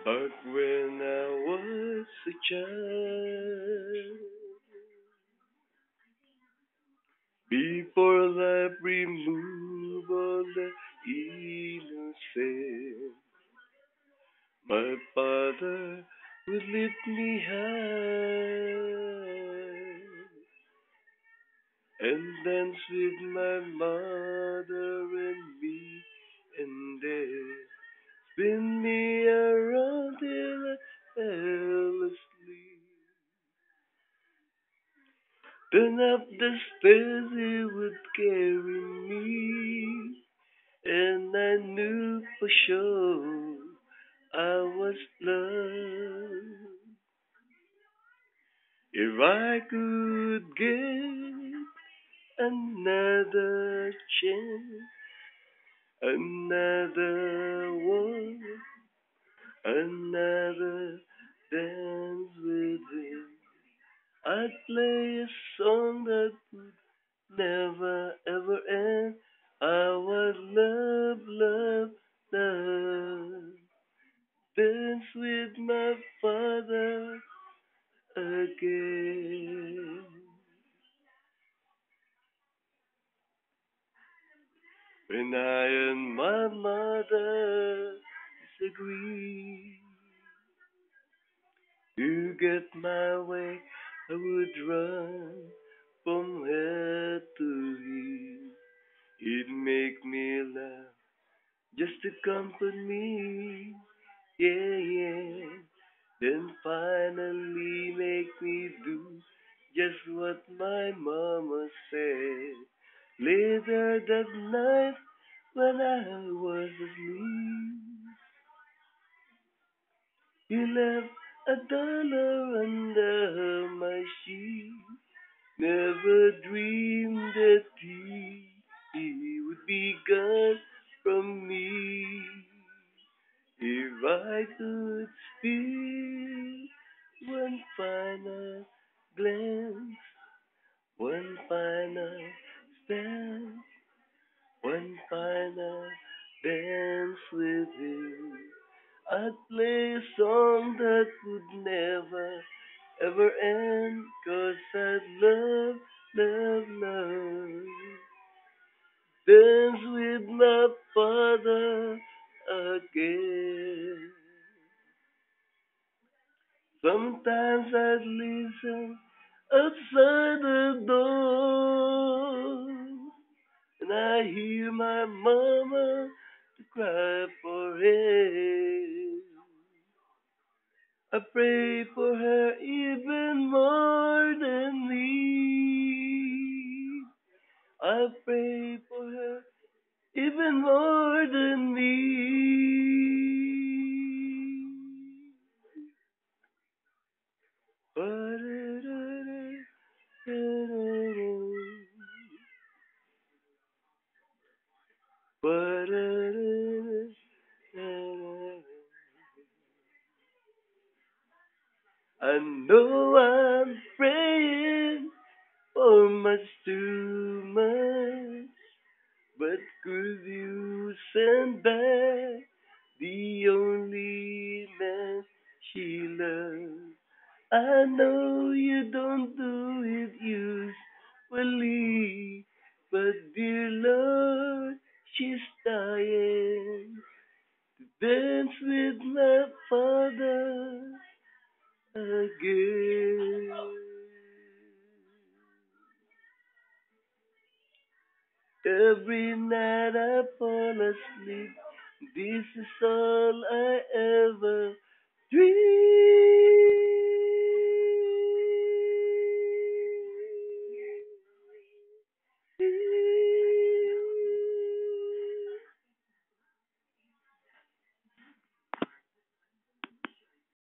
Back when I was a child, before life removed all the innocence, my father would lift me high and dance with my mother and me, and then spin me around till I fell asleep. Then up the stairs he would carry me, and I knew for sure I was loved. If I could get another chance, another one, another dance with him, I'd play a song that would never ever end. I would love, love, love. Dance with my father again. When I and my mother disagree, to get my way, I would run from her to him. He'd make me laugh just to comfort me. Yeah, yeah. Then finally make me do just what my mama said. Later that night when I was asleep, he left $1 under my sheet. Never dreamed that he would be gone from me. If I could steal one final glance, one final stand, one final dance with him, I'd play a song that would never ever end, 'cause I'd love, love, love. Dance with my father again. Sometimes I'd listen outside the door, and I hear my mama cry for help. I pray for her even more than me. I pray for her even more than me. I know I'm praying for much too much, but could you send back the only man she loves? I know you don't do it usually, but dear Lord, she's dying to dance with my father again. Every night I fall asleep. This is all I ever dream.